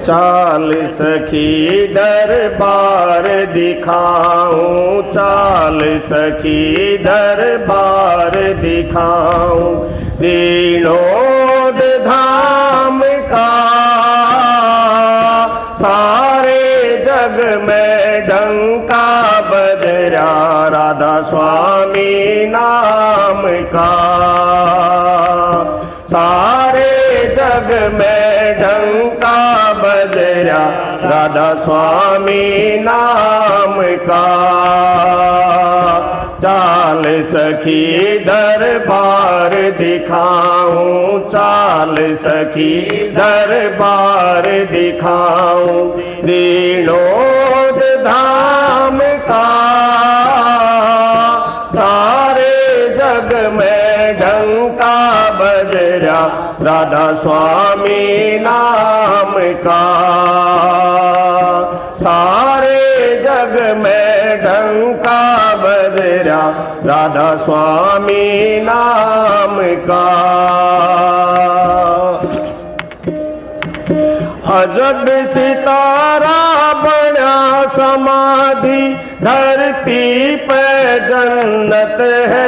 चाल सखी दरबार दिखाऊं, चाल सखी दरबार दिखाऊं, दीनोद धाम का सारे जग में डंका बजरा, राधा स्वामी नाम का सारे जग में डंका बजरा, राधा स्वामी नाम का। चाल सखी दरबार दिखाऊं, चाल सखी दरबार दिखाऊं, दीनोद धाम का सारे जग में डंका बजरा, राधा स्वामी नाम का सारे जग में डंका बजरा, राधा स्वामी नाम का। अजब सितारा बना समाधि, धरती पे जन्नत है,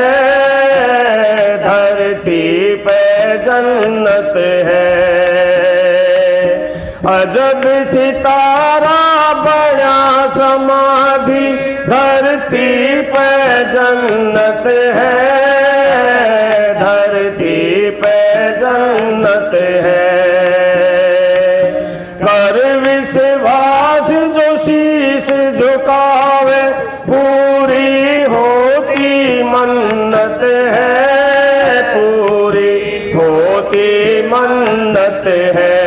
धरती पे जन्नत है। अजब सितारा बना समाधि, धरती पे जन्नत है, धरती पे जन्नत है। कर विश्वास जो शीश झुकावे, पूरी होती मन्नत है, पूरी होती मन्नत है।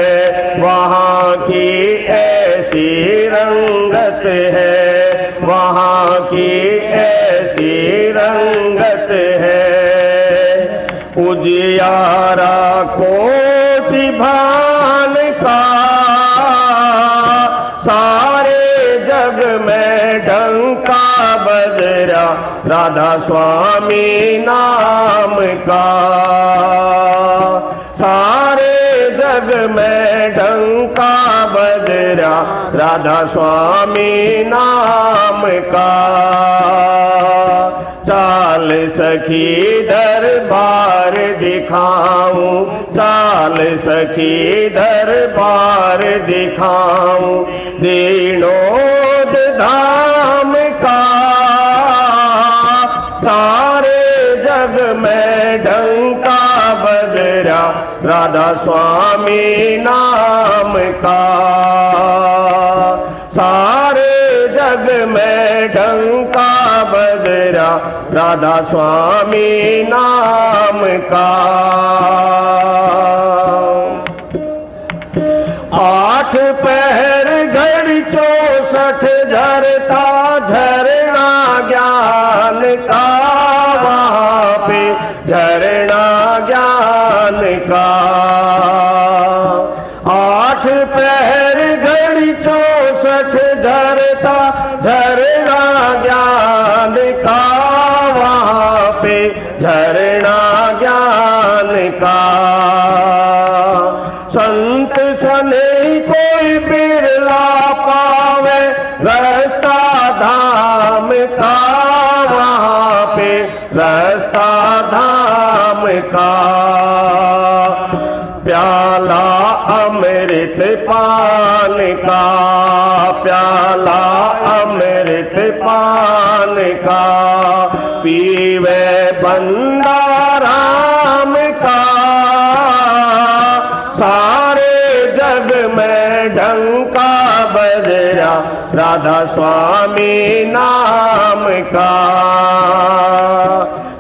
वहाँ की ऐसी रंगत है, वहाँ की ऐसी रंगत है। उजियारा कोटि भान सा, सारे जग में डंका बजरा, राधा स्वामी नाम का सारे जग में डंका बजरा, राधा स्वामी नाम का। चाल सखी दरबार दिखाऊं, चाल सखी दरबार दिखाऊं, दीनोद धाम का सारे जग में डंका बजरा, राधा स्वामी नाम का सारे जग में डंका बजरा, राधा स्वामी नाम का। आठ पहर घड़ी 64 झरता झरना ज्ञान का, वहाँ पे झरना ज्ञान का। आठ पहर घड़ी 64 झरता झरना ज्ञान का, वहाँ पे झरना ज्ञान का। संत सने कोई बिरला पावे, रास्ता धाम का, वहाँ पे रास्ता धाम का। प्याला अमृत पान का, प्याला अमृत पान का, पीवे बंदा राम का सारे जग में डंका बजरा, राधा स्वामी नाम का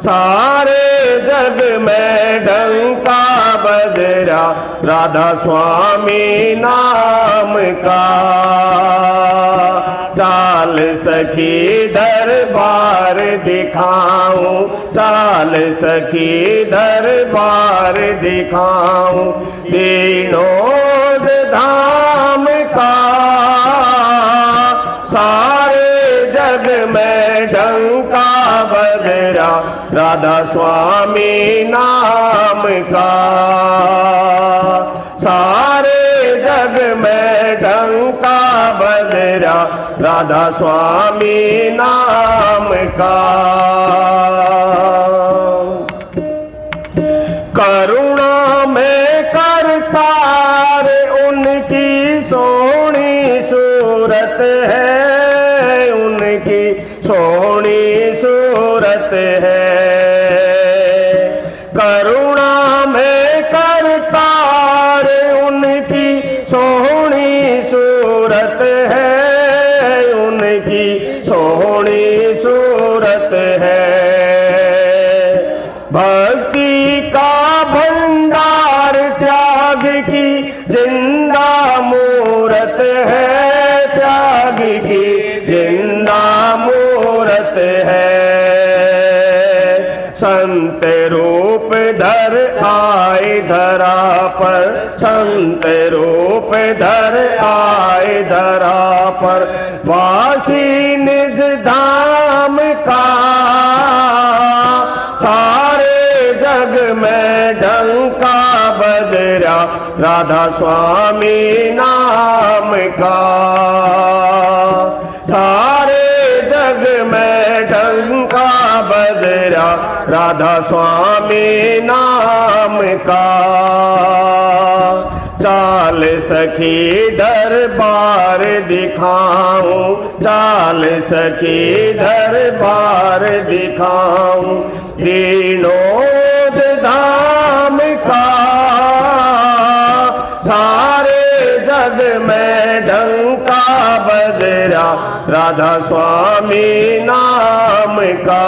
सारे जग में डंका बजरा, राधा स्वामी नाम का। चाल सखी दरबार दिखाऊं, चाल सखी दरबार दिखाऊं, दीनोद धाम का सारे जग में डंका बजरा, राधा स्वामी नाम का सारे जग में बदरा राधा स्वामी नाम का। करुणा में करतार उनकी सोनी सूरत है, उनकी सोनी सूरत है। करुणा में करतार उनकी सोनी सूरत है, उनकी सोनी सूरत है। भक्ति का भंडार त्याग की जिंदा मूरत है, त्याग की जिंदा मूरत है। संत रूप धर आए धरा पर, संत रूप धर आए धरा पर, वासी निज धाम का। सारे जग में ढंका बदरा राधा स्वामी नाम का। सारे जग में ढंका बदरा राधा स्वामी नाम का। चाल सखी दरबार दिखाऊं, चाल सखी दरबार दिखाऊं, दीनोद धाम का। सारे जग में ढंका बदरा राधा स्वामी नाम का।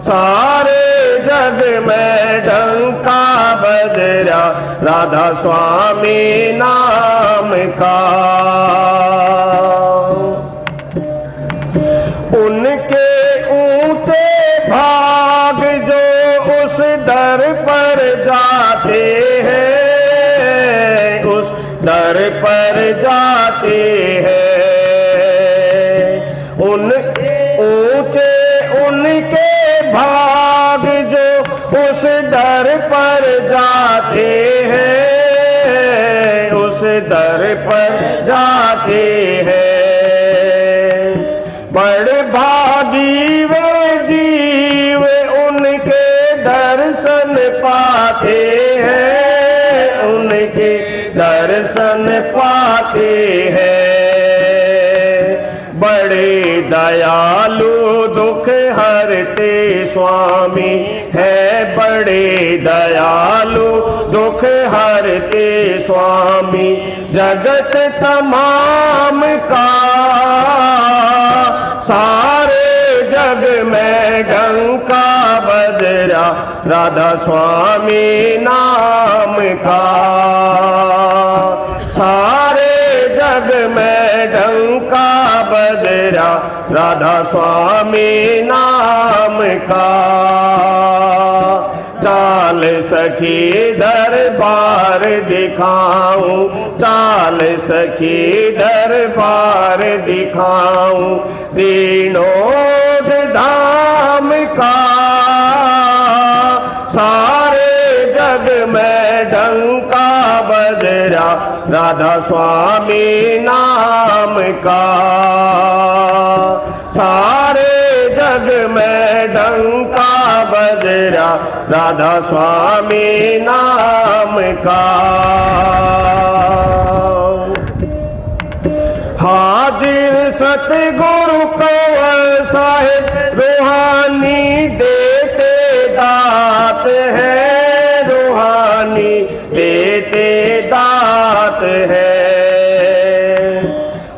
सारे जग में ढंका बदरा राधा स्वामी नाम का। उनके ऊंचे भाग जो उस दर पर जाते हैं, उस दर पर जाते हैं। उन ऊंचे उनके भाग जो उस दर पर जाते हैं, उस दर पर जाते हैं। बड़े भागी वे जीव उनके दर्शन पाते हैं, उनके दर्शन पाते हैं। बड़े दयालु दुख हरते स्वामी है, बड़े दयालु दुख हरते स्वामी जगत तमाम का। सारे जग में ढंका बदरा राधा स्वामी नाम का। सारे जग में ढंका बदरा राधा स्वामी नाम का। चाल सखी दरबार दिखाऊं, चाल सखी दरबार दिखाऊं, दीनोद धाम का। सारे जग में ढंका बदरा राधा स्वामी नाम का। सारे जग में ढंका बदरा राधा स्वामी नाम का। हाजिर सतगुरु कंवर साहिब रूहानी देते दात है, रूहानी देते दात है।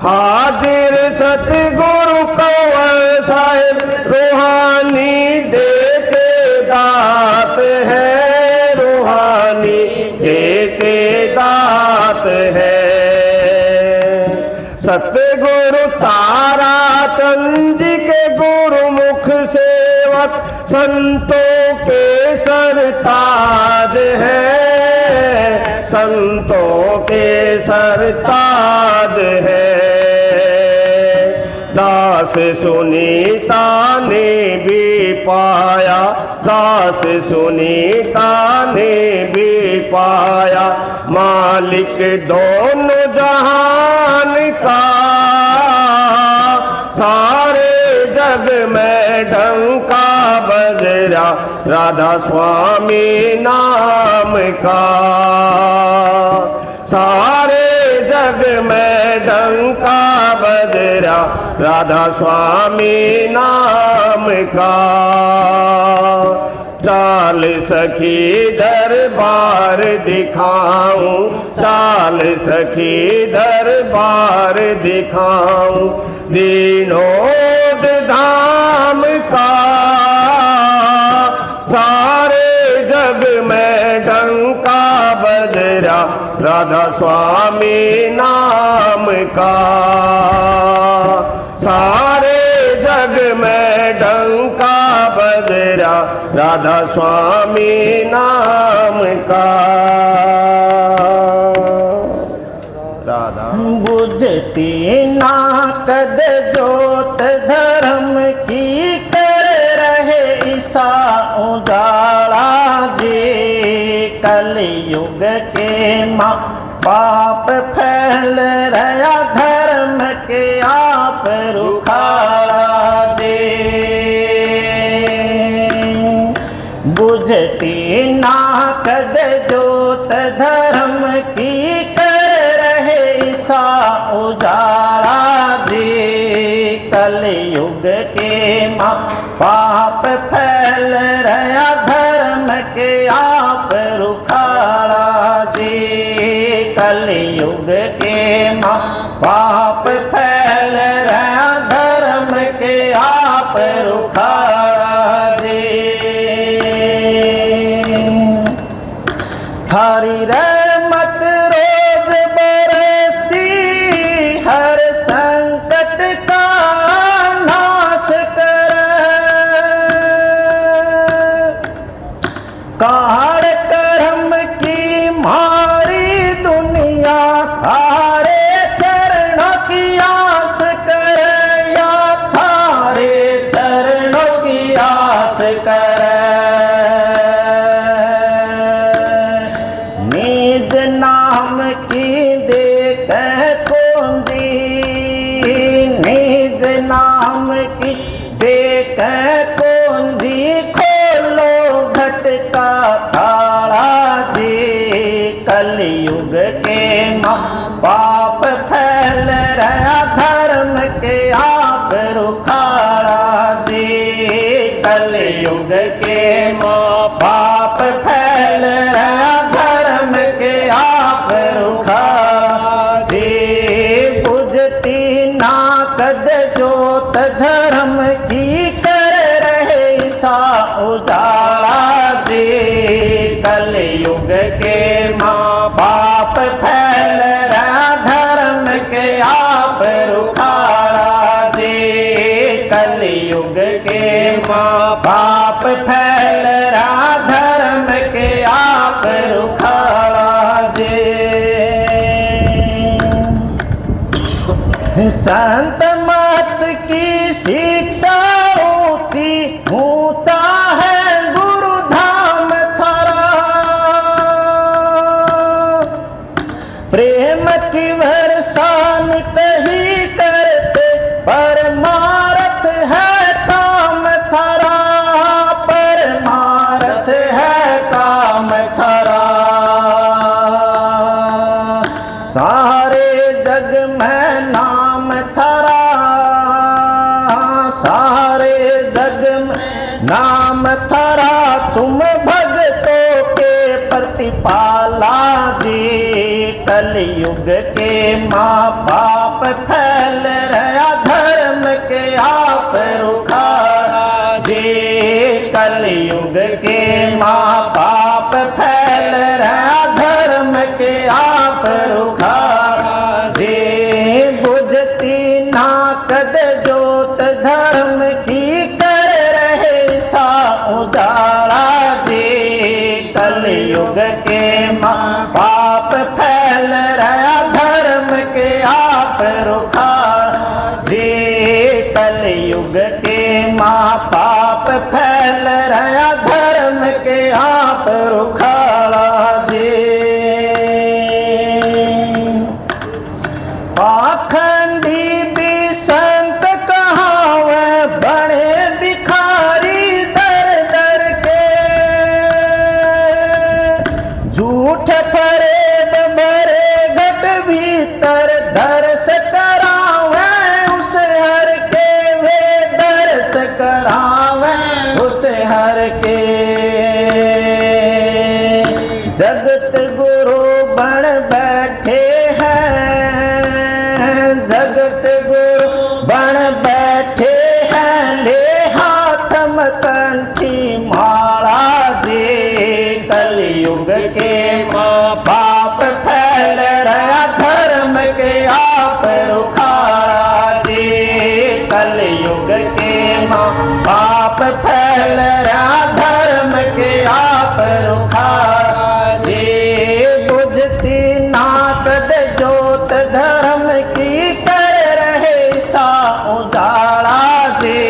हाजिर सतगुरु कंवर साहिब रूहानी देते दात है, रूहानी देते दात है। सतगुरु तारा चंद जी के गुरुमुख सेवक संतों के सरताज है, संतों के सरताज है। दास सुनीता ने भी पाया, दास सुनीता ने भी पाया मालिक दोनों जहान का। सारे जग में डंका बजरा राधा स्वामी नाम का। सारे जग में डंका बजरा राधा स्वामी नाम का। चाल सखी दरबार दिखाऊं, चाल सखी दरबार दिखाऊं, दीनोद धाम का। सारे जग में डंका बजरा राधा स्वामी नाम का। सारे जग में डंका बजरा राधा स्वामी नाम का। राधा बुझती ना कद जोत धर्म की कर रहे ईसा उजाला जी। कलयुग के माँ पाप फैल रहा धर्म के आप रुखारा जी। बुझती ना कद जोत धर्म की कर रहे ईसा उजाला जी। कलयुग के माँ पाप फैल रहा धर्म के आप रुखारा जी। कलयुग के माँ पाप फैल रहा धर्म के आप रुखारा जी। थारी रहमत रोज बरसती हर संकट का नाश कर। काढ़ करम की मारी दुनिया थारे चरणों की आस कर। या थारे चरणों की आस कर। निज नाम की देख कुंजी, निज नाम की देख कुंजी, खोलो घटका ताला जी। कलयुग के माँ पाप फैल रहा धर्म के आप रुखाड़ा जी। कलयुग के माँ पाप फैल रहा धर्म के आप रुखाड़ा जी। बुझती ना कद जोत धर्म की कर रहे ईसा उजाला जी। कलयुग के माँ बाप फैल रहा धर्म के आप रुखाड़ा जी। कलयुग के माँ बाप फैल रहा धर्म के आप रुखाड़ा जी। संत मत की शिक्षा ऊंची ऊंचा है गुरु धाम थारा। प्रेम की वर्षान कही करते परमार्थ है काम थारा। परमार्थ है काम थारा। सारे जग में नाम थारा। सारे जग में नाम थारा। तुम भक्तों के प्रतिपाला जी। कलयुग के माँ बाप फैल रहा धर्म के आप रुखाड़ा जी। कलयुग के माँ बाप फैल रहा धर्म के आप रुखाड़ा जी। बुझती ना कद जोत धर्म की कर रहे सा उजाला जी। कलयुग के माँ बाप फैल रहा धर्म के आप रुखाड़ा जी। कलयुग के माँ बाप फैल रहा धर्म के आप रुखाड़ा जी। फरेब भरे घट भीतर दर्श करावे उस हर के वे दर्श करावे उस हर के जगत गुरु बन बैठे हैं जगत गुरु बन बैठे हैं ले हाथ में कंठी माला दे कलयुग के माँ बाप फैल रहा धर्म के आप रुखाड़ा दे कलयुग के माँ बाप फैल रहा धर्म के आप रुखाड़ा दे बुझती नाकद जोत धर्म की कर रहे सा उजाड़ा दे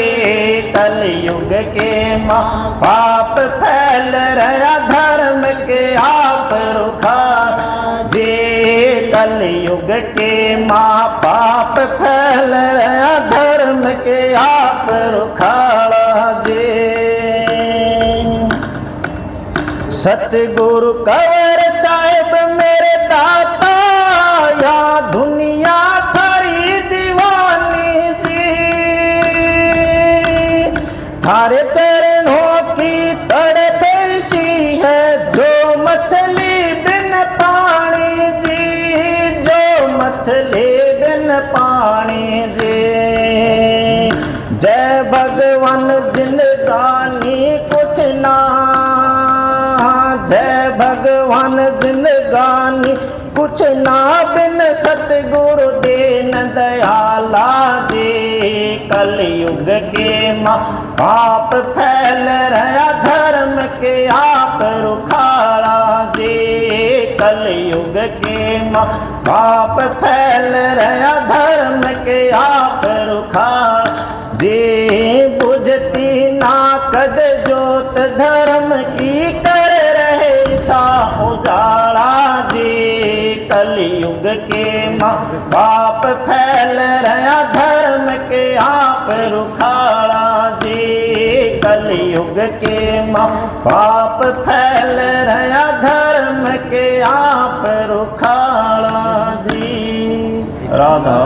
कलयुग के माँ बाप फैल रहा धर्म के आप रुखाड़ा जे कलयुग के माँ बाप फैल रहा धर्म के आप रुखाड़ा जे सतगुरु कंवर साहिब मेरे दाता या दुनिया थारी दीवानी जी थारे चरणों की तड़प ऐसी है जो मछली बिन पानी जी जो मछली बिन पानी जी जय भगवान जिंदगानी कुछ ना जय भगवान जिंदगानी कुछ ना बिन सतगुरु देन दयाला जी कलयुग के माँ बाप फैल रहा धर्म के आप रुखाड़ा जी कलयुग के माँ बाप फैल रहा धर्म के आप रुखाड़ा जी बुझती नाकद जोत धर्म की कर रहे सा उजाड़ा जी कलयुग के माँ बाप फैल रहा धर्म के आप रुखाड़ा जी कलयुग के माँ बाप फैल रहा धर्म के आप रुखाड़ा जी राधा